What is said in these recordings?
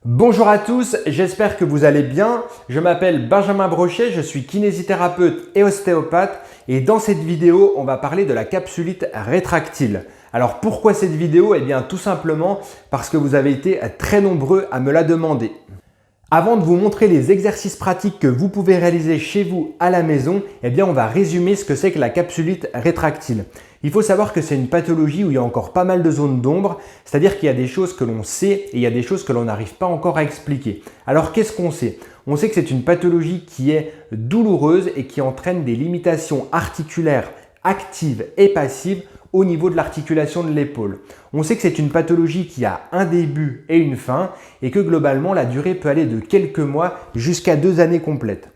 Bonjour à tous, j'espère que vous allez bien. Je m'appelle Benjamin Brochet, je suis kinésithérapeute et ostéopathe et dans cette vidéo, on va parler de la capsulite rétractile. Alors pourquoi cette vidéo? Eh bien tout simplement parce que vous avez été très nombreux à me la demander. Avant de vous montrer les exercices pratiques que vous pouvez réaliser chez vous à la maison, eh bien on va résumer ce que c'est que la capsulite rétractile. Il faut savoir que c'est une pathologie où il y a encore pas mal de zones d'ombre, c'est-à-dire qu'il y a des choses que l'on sait et il y a des choses que l'on n'arrive pas encore à expliquer. Alors qu'est-ce qu'on sait? On sait que c'est une pathologie qui est douloureuse et qui entraîne des limitations articulaires actives et passives au niveau de l'articulation de l'épaule. On sait que c'est une pathologie qui a un début et une fin et que globalement la durée peut aller de quelques mois jusqu'à 2 années complètes.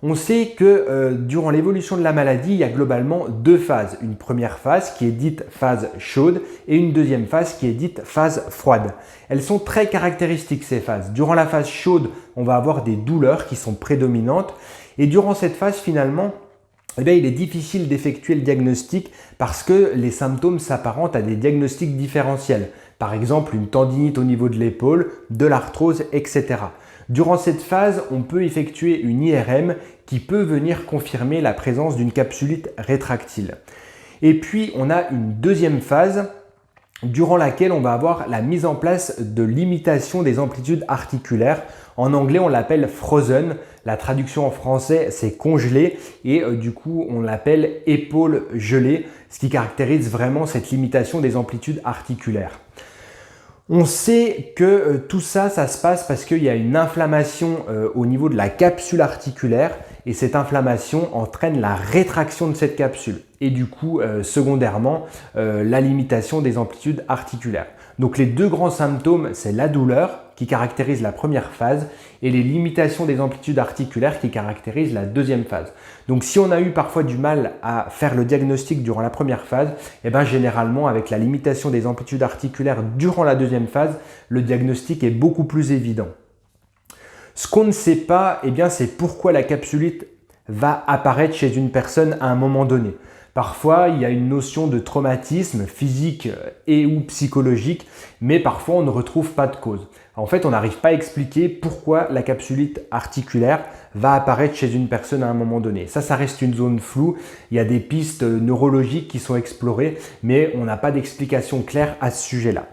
On sait que durant l'évolution de la maladie, il y a globalement deux phases. Une première phase qui est dite phase chaude et une deuxième phase qui est dite phase froide. Elles sont très caractéristiques ces phases. Durant la phase chaude, on va avoir des douleurs qui sont prédominantes et durant cette phase finalement, il est difficile d'effectuer le diagnostic parce que les symptômes s'apparentent à des diagnostics différentiels. Par exemple, une tendinite au niveau de l'épaule, de l'arthrose, etc. Durant cette phase, on peut effectuer une IRM qui peut venir confirmer la présence d'une capsulite rétractile. Et puis, on a une deuxième phase durant laquelle on va avoir la mise en place de limitation des amplitudes articulaires. En anglais, on l'appelle frozen. La traduction en français, c'est congelé et du coup, on l'appelle épaule gelée, ce qui caractérise vraiment cette limitation des amplitudes articulaires. On sait que tout ça, ça se passe parce qu'il y a une inflammation au niveau de la capsule articulaire et cette inflammation entraîne la rétraction de cette capsule et du coup, secondairement, la limitation des amplitudes articulaires. Donc les deux grands symptômes, c'est la douleur qui caractérise la première phase et les limitations des amplitudes articulaires qui caractérisent la deuxième phase. Donc si on a eu parfois du mal à faire le diagnostic durant la première phase, eh bien généralement avec la limitation des amplitudes articulaires durant la deuxième phase, le diagnostic est beaucoup plus évident. Ce qu'on ne sait pas, eh bien c'est pourquoi la capsulite va apparaître chez une personne à un moment donné. Parfois, il y a une notion de traumatisme physique et ou psychologique, mais parfois on ne retrouve pas de cause. En fait, on n'arrive pas à expliquer pourquoi la capsulite articulaire va apparaître chez une personne à un moment donné. Ça reste une zone floue. Il y a des pistes neurologiques qui sont explorées, mais on n'a pas d'explication claire à ce sujet-là.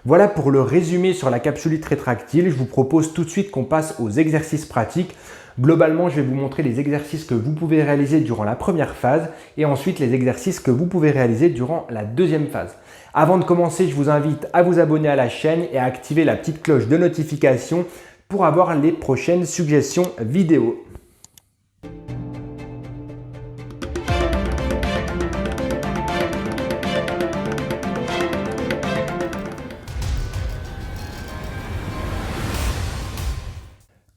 Voilà pour le résumé sur la capsulite rétractile. Je vous propose tout de suite qu'on passe aux exercices pratiques. Globalement, je vais vous montrer les exercices que vous pouvez réaliser durant la première phase et ensuite les exercices que vous pouvez réaliser durant la deuxième phase. Avant de commencer, je vous invite à vous abonner à la chaîne et à activer la petite cloche de notification pour avoir les prochaines suggestions vidéo.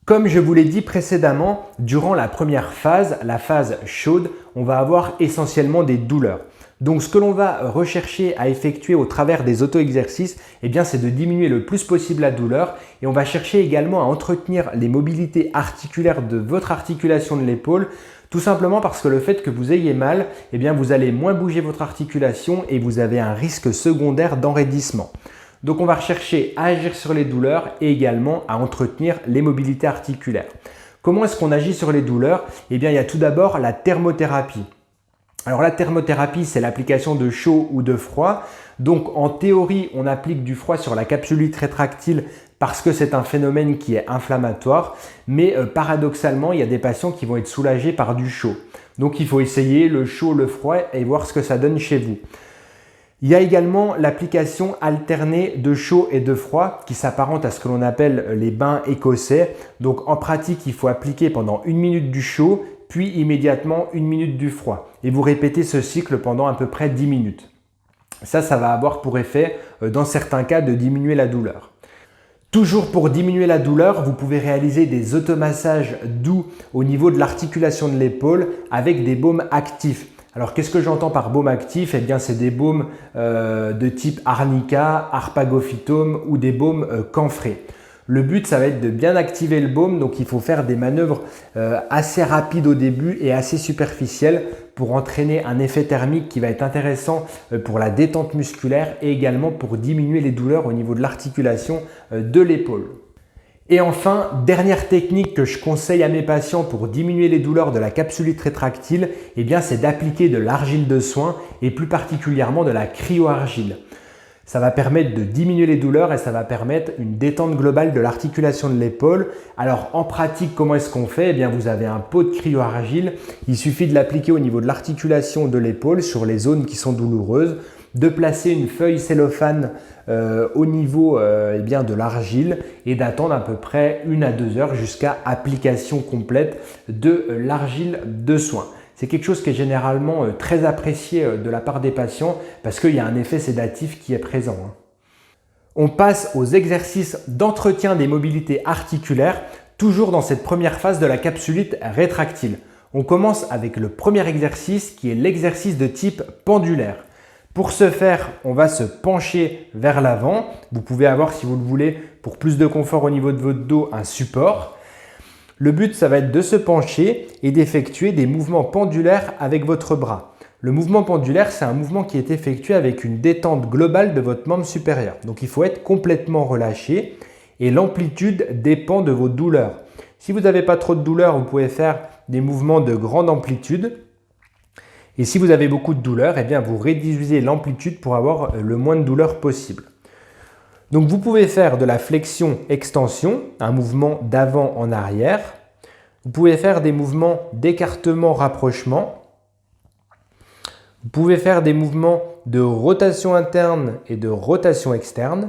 Comme je vous l'ai dit précédemment, durant la première phase, la phase chaude, on va avoir essentiellement des douleurs. Donc ce que l'on va rechercher à effectuer au travers des auto-exercices, eh bien, c'est de diminuer le plus possible la douleur et on va chercher également à entretenir les mobilités articulaires de votre articulation de l'épaule, tout simplement parce que le fait que vous ayez mal, eh bien, vous allez moins bouger votre articulation et vous avez un risque secondaire d'enraidissement. Donc on va rechercher à agir sur les douleurs et également à entretenir les mobilités articulaires. Comment est-ce qu'on agit sur les douleurs? Eh bien, il y a tout d'abord la thermothérapie. Alors la thermothérapie, c'est l'application de chaud ou de froid. Donc en théorie, on applique du froid sur la capsulite rétractile parce que c'est un phénomène qui est inflammatoire. Mais paradoxalement, il y a des patients qui vont être soulagés par du chaud. Donc il faut essayer le chaud, le froid et voir ce que ça donne chez vous. Il y a également l'application alternée de chaud et de froid qui s'apparente à ce que l'on appelle les bains écossais. Donc en pratique, il faut appliquer pendant 1 minute du chaud, puis immédiatement 1 minute du froid. Et vous répétez ce cycle pendant à peu près 10 minutes. Ça va avoir pour effet, dans certains cas, de diminuer la douleur. Toujours pour diminuer la douleur, vous pouvez réaliser des automassages doux au niveau de l'articulation de l'épaule avec des baumes actifs. Alors, qu'est-ce que j'entends par baume actif? Eh bien, c'est des baumes de type arnica, arpagophytome ou des baumes camphrés. Le but, ça va être de bien activer le baume, donc il faut faire des manœuvres assez rapides au début et assez superficielles pour entraîner un effet thermique qui va être intéressant pour la détente musculaire et également pour diminuer les douleurs au niveau de l'articulation de l'épaule. Et enfin, dernière technique que je conseille à mes patients pour diminuer les douleurs de la capsulite rétractile, eh bien, c'est d'appliquer de l'argile de soin et plus particulièrement de la cryoargile. Ça va permettre de diminuer les douleurs et ça va permettre une détente globale de l'articulation de l'épaule. Alors en pratique, comment est-ce qu'on fait? Eh bien, vous avez un pot de cryoargile. Il suffit de l'appliquer au niveau de l'articulation de l'épaule sur les zones qui sont douloureuses, de placer une feuille cellophane au niveau eh bien, de l'argile et d'attendre à peu près 1 à 2 heures jusqu'à application complète de l'argile de soin. C'est quelque chose qui est généralement très apprécié de la part des patients parce qu'il y a un effet sédatif qui est présent. On passe aux exercices d'entretien des mobilités articulaires, toujours dans cette première phase de la capsulite rétractile. On commence avec le premier exercice qui est l'exercice de type pendulaire. Pour ce faire, on va se pencher vers l'avant. Vous pouvez avoir, si vous le voulez, pour plus de confort au niveau de votre dos, un support. Le but, ça va être de se pencher et d'effectuer des mouvements pendulaires avec votre bras. Le mouvement pendulaire, c'est un mouvement qui est effectué avec une détente globale de votre membre supérieur. Donc, il faut être complètement relâché et l'amplitude dépend de vos douleurs. Si vous n'avez pas trop de douleurs, vous pouvez faire des mouvements de grande amplitude. Et si vous avez beaucoup de douleurs, eh bien, vous réduisez l'amplitude pour avoir le moins de douleur possible. Donc vous pouvez faire de la flexion-extension, un mouvement d'avant en arrière. Vous pouvez faire des mouvements d'écartement-rapprochement. Vous pouvez faire des mouvements de rotation interne et de rotation externe.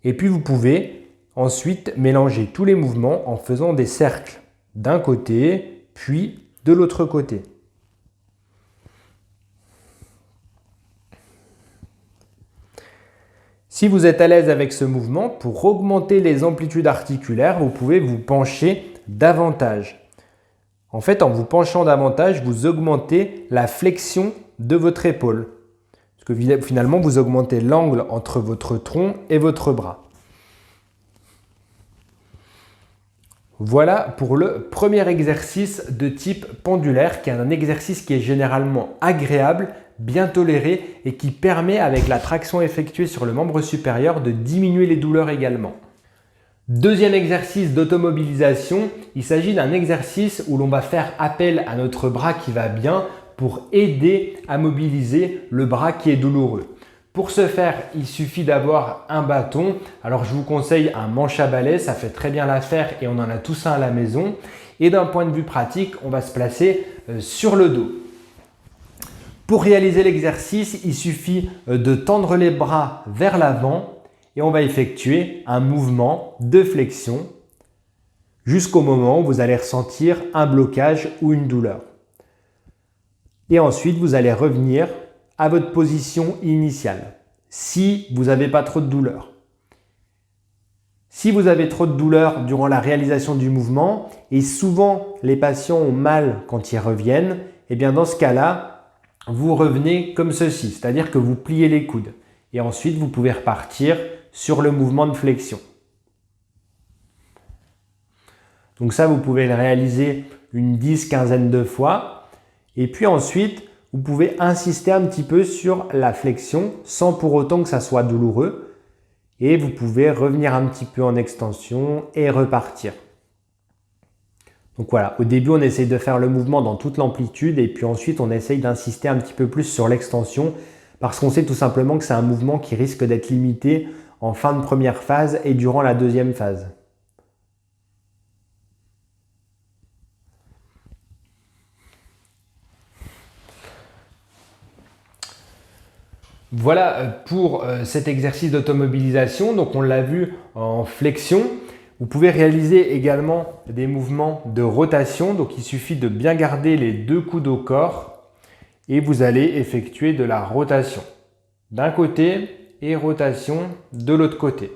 Et puis vous pouvez ensuite mélanger tous les mouvements en faisant des cercles d'un côté, puis de l'autre côté. Si vous êtes à l'aise avec ce mouvement, pour augmenter les amplitudes articulaires, vous pouvez vous pencher davantage. En fait, en vous penchant davantage, vous augmentez la flexion de votre épaule. Parce que finalement, vous augmentez l'angle entre votre tronc et votre bras. Voilà pour le premier exercice de type pendulaire, qui est un exercice qui est généralement agréable, bien toléré et qui permet, avec la traction effectuée sur le membre supérieur, de diminuer les douleurs également. Deuxième exercice d'automobilisation, il s'agit d'un exercice où l'on va faire appel à notre bras qui va bien pour aider à mobiliser le bras qui est douloureux. Pour ce faire, il suffit d'avoir un bâton. Alors je vous conseille un manche à balai, ça fait très bien l'affaire et on en a tous un à la maison. Et d'un point de vue pratique, on va se placer sur le dos. Pour réaliser l'exercice, il suffit de tendre les bras vers l'avant et on va effectuer un mouvement de flexion jusqu'au moment où vous allez ressentir un blocage ou une douleur. Et ensuite, vous allez revenir à votre position initiale si vous n'avez pas trop de douleur. Si vous avez trop de douleur durant la réalisation du mouvement, et souvent les patients ont mal quand ils reviennent, et bien dans ce cas-là, vous revenez comme ceci, c'est-à-dire que vous pliez les coudes et ensuite vous pouvez repartir sur le mouvement de flexion. Donc ça, vous pouvez le réaliser une 10-15aine de fois et puis ensuite, vous pouvez insister un petit peu sur la flexion sans pour autant que ça soit douloureux et vous pouvez revenir un petit peu en extension et repartir. Donc voilà, au début on essaye de faire le mouvement dans toute l'amplitude et puis ensuite on essaye d'insister un petit peu plus sur l'extension parce qu'on sait tout simplement que c'est un mouvement qui risque d'être limité en fin de première phase et durant la deuxième phase. Voilà pour cet exercice d'automobilisation. Donc on l'a vu en flexion. Vous pouvez réaliser également des mouvements de rotation. Donc il suffit de bien garder les deux coudes au corps et vous allez effectuer de la rotation d'un côté et rotation de l'autre côté.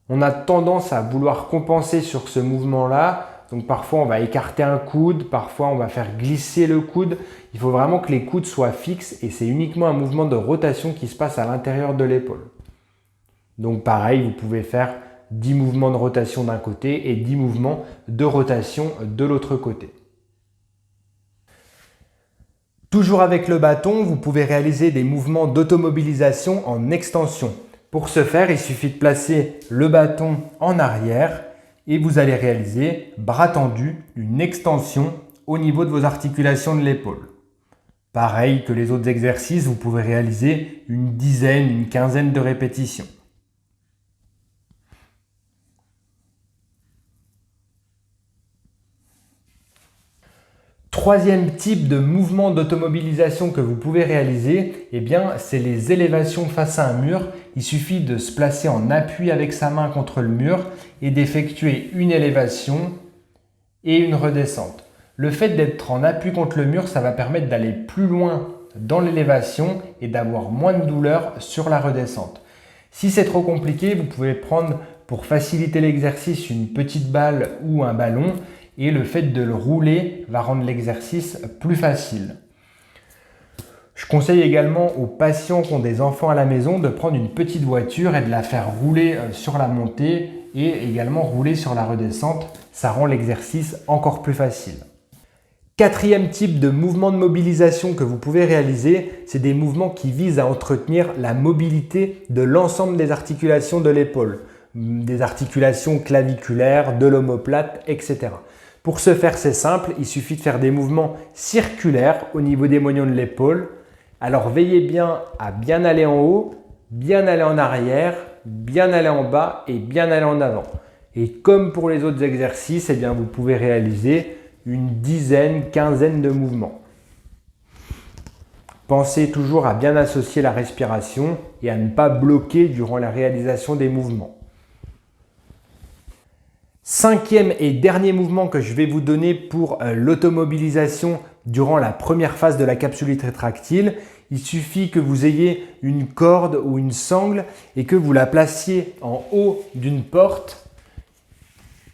On a tendance à vouloir compenser sur ce mouvement-là. Donc parfois on va écarter un coude, parfois on va faire glisser le coude. Il faut vraiment que les coudes soient fixes et c'est uniquement un mouvement de rotation qui se passe à l'intérieur de l'épaule. Donc pareil, vous pouvez faire 10 mouvements de rotation d'un côté et 10 mouvements de rotation de l'autre côté. Toujours avec le bâton, vous pouvez réaliser des mouvements d'automobilisation en extension. Pour ce faire, il suffit de placer le bâton en arrière et vous allez réaliser, bras tendus, une extension au niveau de vos articulations de l'épaule. Pareil que les autres exercices, vous pouvez réaliser une dizaine, une quinzaine de répétitions. Troisième type de mouvement d'automobilisation que vous pouvez réaliser, c'est les élévations face à un mur. Il suffit de se placer en appui avec sa main contre le mur et d'effectuer une élévation et une redescente. Le fait d'être en appui contre le mur, ça va permettre d'aller plus loin dans l'élévation et d'avoir moins de douleur sur la redescente. Si c'est trop compliqué, vous pouvez prendre pour faciliter l'exercice une petite balle ou un ballon et le fait de le rouler va rendre l'exercice plus facile. Je conseille également aux patients qui ont des enfants à la maison de prendre une petite voiture et de la faire rouler sur la montée et également rouler sur la redescente. Ça rend l'exercice encore plus facile. Quatrième type de mouvement de mobilisation que vous pouvez réaliser, c'est des mouvements qui visent à entretenir la mobilité de l'ensemble des articulations de l'épaule, des articulations claviculaires, de l'omoplate, etc. Pour ce faire, c'est simple, il suffit de faire des mouvements circulaires au niveau des moignons de l'épaule. Alors veillez bien à bien aller en haut, bien aller en arrière, bien aller en bas et bien aller en avant. Et comme pour les autres exercices, vous pouvez réaliser une dizaine, quinzaine de mouvements. Pensez toujours à bien associer la respiration et à ne pas bloquer durant la réalisation des mouvements. Cinquième et dernier mouvement que je vais vous donner pour l'automobilisation durant la première phase de la capsulite rétractile, il suffit que vous ayez une corde ou une sangle et que vous la placiez en haut d'une porte.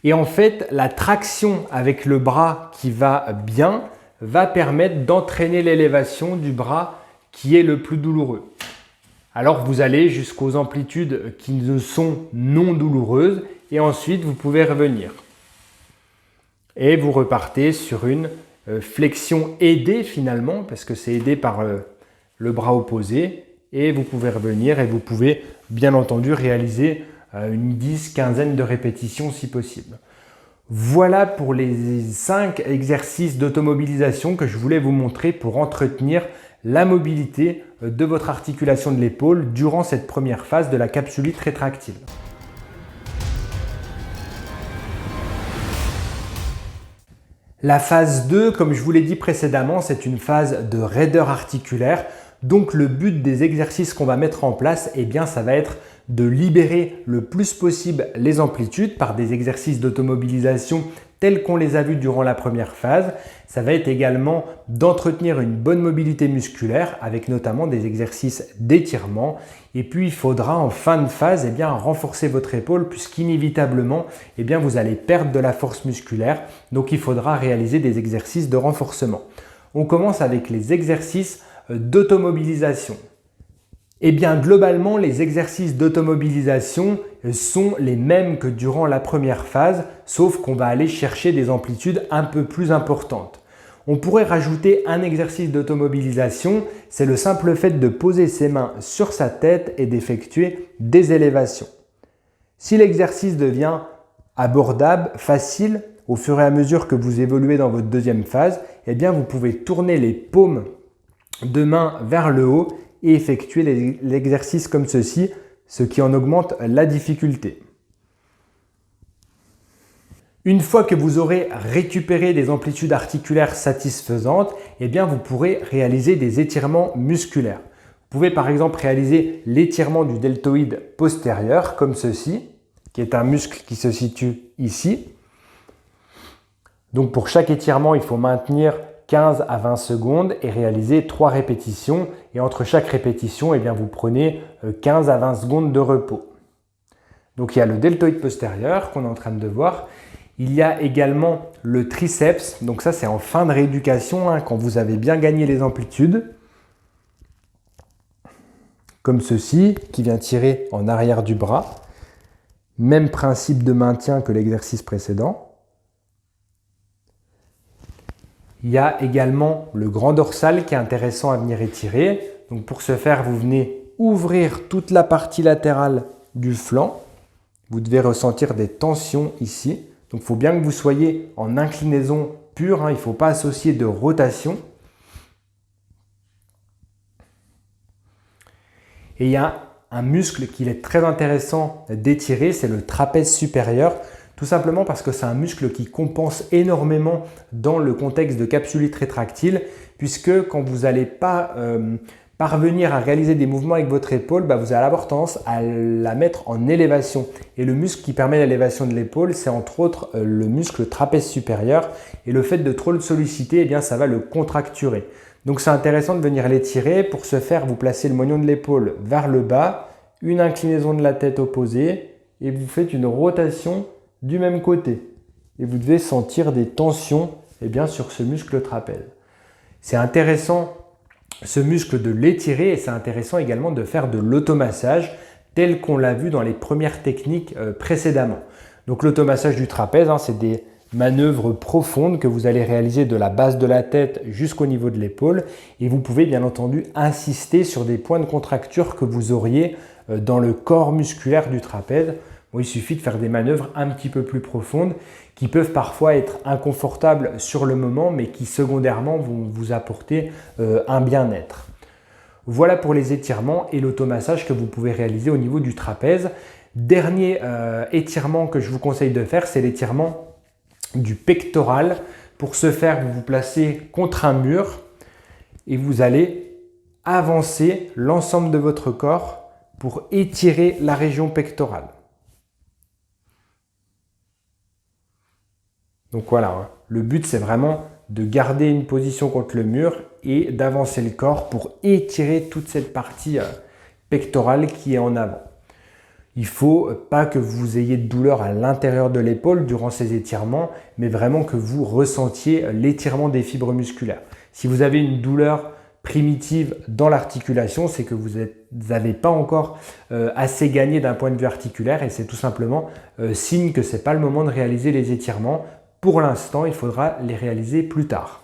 Et en fait, la traction avec le bras qui va bien va permettre d'entraîner l'élévation du bras qui est le plus douloureux. Alors vous allez jusqu'aux amplitudes qui ne sont non douloureuses et ensuite vous pouvez revenir. Et vous repartez sur une flexion aidée finalement parce que c'est aidé par le bras opposé et vous pouvez revenir et vous pouvez bien entendu réaliser une quinzaine de répétitions si possible. Voilà pour les 5 exercices d'automobilisation que je voulais vous montrer pour entretenir la mobilité de votre articulation de l'épaule durant cette première phase de la capsulite rétractile. La phase 2, comme je vous l'ai dit précédemment, c'est une phase de raideur articulaire. Donc le but des exercices qu'on va mettre en place, ça va être de libérer le plus possible les amplitudes par des exercices d'automobilisation tels qu'on les a vus durant la première phase. Ça va être également d'entretenir une bonne mobilité musculaire avec notamment des exercices d'étirement. Et puis il faudra en fin de phase renforcer votre épaule puisqu'inévitablement vous allez perdre de la force musculaire. Donc il faudra réaliser des exercices de renforcement. On commence avec les exercices d'automobilisation. Globalement, les exercices d'automobilisation sont les mêmes que durant la première phase, sauf qu'on va aller chercher des amplitudes un peu plus importantes. On pourrait rajouter un exercice d'automobilisation, c'est le simple fait de poser ses mains sur sa tête et d'effectuer des élévations. Si l'exercice devient abordable, facile, au fur et à mesure que vous évoluez dans votre deuxième phase, vous pouvez tourner les paumes de main vers le haut et effectuer l'exercice comme ceci, ce qui en augmente la difficulté. Une fois que vous aurez récupéré des amplitudes articulaires satisfaisantes, vous pourrez réaliser des étirements musculaires. Vous pouvez par exemple réaliser l'étirement du deltoïde postérieur comme ceci, qui est un muscle qui se situe ici. Donc pour chaque étirement, il faut maintenir 15 à 20 secondes et réaliser 3 répétitions. Et entre chaque répétition, vous prenez 15 à 20 secondes de repos. Donc il y a le deltoïde postérieur qu'on est en train de voir. Il y a également le triceps. Donc ça, c'est en fin de rééducation, quand vous avez bien gagné les amplitudes. Comme ceci, qui vient tirer en arrière du bras. Même principe de maintien que l'exercice précédent. Il y a également le grand dorsal qui est intéressant à venir étirer. Donc pour ce faire, vous venez ouvrir toute la partie latérale du flanc. Vous devez ressentir des tensions ici. Donc il faut bien que vous soyez en inclinaison pure, il ne faut pas associer de rotation. Et il y a un muscle qu'il est très intéressant d'étirer, c'est le trapèze supérieur. Tout simplement parce que c'est un muscle qui compense énormément dans le contexte de capsulite rétractile, puisque quand vous n'allez pas parvenir à réaliser des mouvements avec votre épaule, vous allez avoir tendance à la mettre en élévation. Et le muscle qui permet l'élévation de l'épaule, c'est entre autres le muscle trapèze supérieur. Et le fait de trop le solliciter, ça va le contracturer. Donc c'est intéressant de venir l'étirer. Pour ce faire, vous placez le moignon de l'épaule vers le bas, une inclinaison de la tête opposée et vous faites une rotation du même côté. Et vous devez sentir des tensions sur ce muscle trapèze. C'est intéressant ce muscle de l'étirer et c'est intéressant également de faire de l'automassage tel qu'on l'a vu dans les premières techniques précédemment. Donc l'automassage du trapèze, c'est des manœuvres profondes que vous allez réaliser de la base de la tête jusqu'au niveau de l'épaule et vous pouvez bien entendu insister sur des points de contracture que vous auriez dans le corps musculaire du trapèze. Il suffit de faire des manœuvres un petit peu plus profondes qui peuvent parfois être inconfortables sur le moment mais qui secondairement vont vous apporter un bien-être. Voilà pour les étirements et l'automassage que vous pouvez réaliser au niveau du trapèze. Dernier étirement que je vous conseille de faire, c'est l'étirement du pectoral. Pour ce faire, vous vous placez contre un mur et vous allez avancer l'ensemble de votre corps pour étirer la région pectorale. Donc voilà, le but c'est vraiment de garder une position contre le mur et d'avancer le corps pour étirer toute cette partie pectorale qui est en avant. Il ne faut pas que vous ayez de douleur à l'intérieur de l'épaule durant ces étirements, mais vraiment que vous ressentiez l'étirement des fibres musculaires. Si vous avez une douleur primitive dans l'articulation, c'est que vous n'avez pas encore assez gagné d'un point de vue articulaire et c'est tout simplement signe que ce n'est pas le moment de réaliser les étirements. Pour l'instant, il faudra les réaliser plus tard.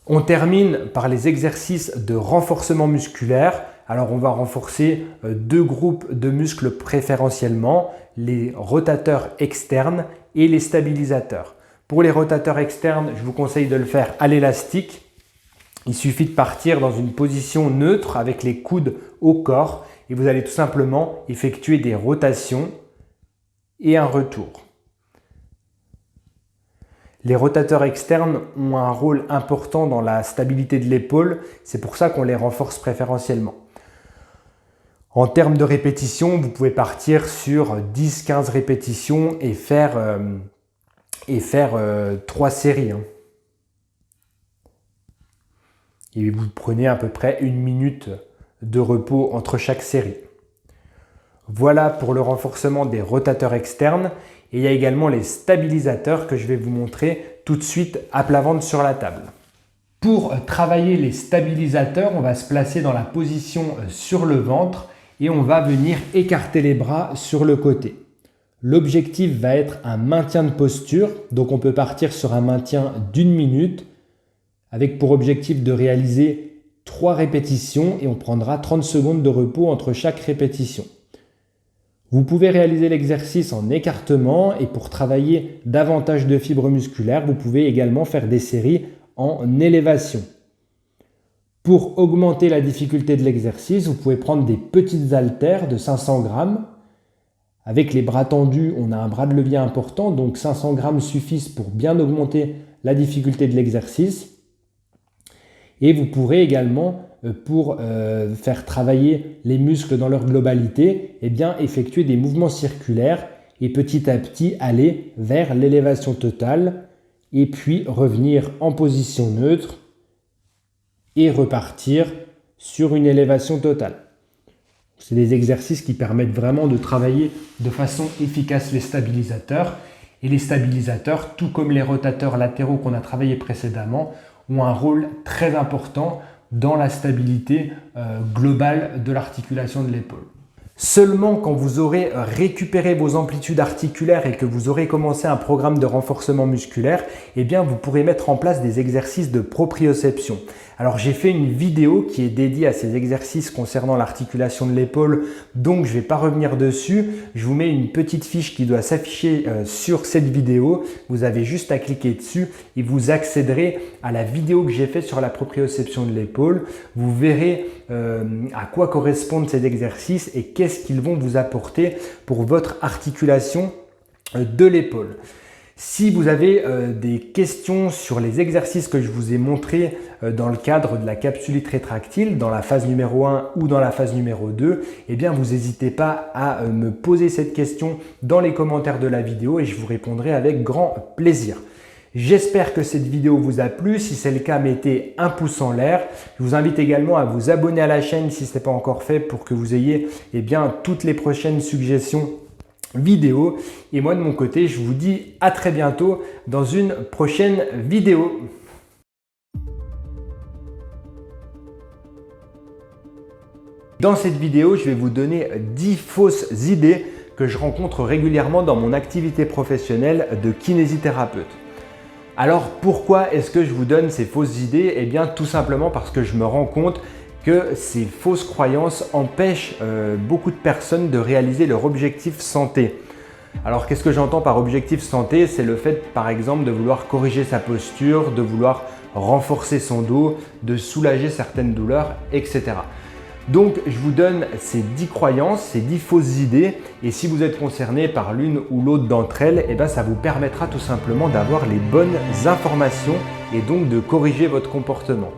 On termine par les exercices de renforcement musculaire. Alors on va renforcer deux groupes de muscles préférentiellement, les rotateurs externes et les stabilisateurs. Pour les rotateurs externes, je vous conseille de le faire à l'élastique. Il suffit de partir dans une position neutre avec les coudes au corps et vous allez tout simplement effectuer des rotations et un retour. Les rotateurs externes ont un rôle important dans la stabilité de l'épaule, c'est pour ça qu'on les renforce préférentiellement. En termes de répétitions, vous pouvez partir sur 10-15 répétitions et faire 3 séries. Et vous prenez à peu près 1 minute de repos entre chaque série. Voilà pour le renforcement des rotateurs externes. Et il y a également les stabilisateurs que je vais vous montrer tout de suite à plat ventre sur la table. Pour travailler les stabilisateurs, on va se placer dans la position sur le ventre et on va venir écarter les bras sur le côté. L'objectif va être un maintien de posture, donc on peut partir sur un maintien d'1 minute avec pour objectif de réaliser 3 répétitions et on prendra 30 secondes de repos entre chaque répétition. Vous pouvez réaliser l'exercice en écartement et pour travailler davantage de fibres musculaires, vous pouvez également faire des séries en élévation. Pour augmenter la difficulté de l'exercice, vous pouvez prendre des petites haltères de 500 grammes. Avec les bras tendus, on a un bras de levier important, donc 500 grammes suffisent pour bien augmenter la difficulté de l'exercice. Et vous pourrez également, pour faire travailler les muscles dans leur globalité, effectuer des mouvements circulaires et petit à petit aller vers l'élévation totale et puis revenir en position neutre et repartir sur une élévation totale. C'est des exercices qui permettent vraiment de travailler de façon efficace les stabilisateurs. Et les stabilisateurs, tout comme les rotateurs latéraux qu'on a travaillé précédemment, ont un rôle très important dans la stabilité globale de l'articulation de l'épaule. Seulement quand vous aurez récupéré vos amplitudes articulaires et que vous aurez commencé un programme de renforcement musculaire, eh bien vous pourrez mettre en place des exercices de proprioception. Alors j'ai fait une vidéo qui est dédiée à ces exercices concernant l'articulation de l'épaule, donc je ne vais pas revenir dessus. Je vous mets une petite fiche qui doit s'afficher sur cette vidéo. Vous avez juste à cliquer dessus et vous accéderez à la vidéo que j'ai faite sur la proprioception de l'épaule. Vous verrez à quoi correspondent ces exercices et qu'est-ce qu'ils vont vous apporter pour votre articulation de l'épaule. Si vous avez des questions sur les exercices que je vous ai montrés dans le cadre de la capsulite rétractile, dans la phase numéro 1 ou dans la phase numéro 2, eh bien vous n'hésitez pas à me poser cette question dans les commentaires de la vidéo et je vous répondrai avec grand plaisir. J'espère que cette vidéo vous a plu. Si c'est le cas, mettez un pouce en l'air. Je vous invite également à vous abonner à la chaîne si ce n'est pas encore fait pour que vous ayez toutes les prochaines suggestions vidéo. Et moi de mon côté, je vous dis à très bientôt dans une prochaine vidéo. Dans cette vidéo, je vais vous donner 10 fausses idées que je rencontre régulièrement dans mon activité professionnelle de kinésithérapeute. Alors pourquoi est-ce que je vous donne ces fausses idées? Eh bien tout simplement parce que je me rends compte que ces fausses croyances empêchent beaucoup de personnes de réaliser leur objectif santé. Alors qu'est-ce que j'entends par objectif santé? C'est le fait par exemple de vouloir corriger sa posture, de vouloir renforcer son dos, de soulager certaines douleurs, etc. Donc je vous donne ces 10 croyances, ces 10 fausses idées et si vous êtes concerné par l'une ou l'autre d'entre elles, eh bien, ça vous permettra tout simplement d'avoir les bonnes informations et donc de corriger votre comportement.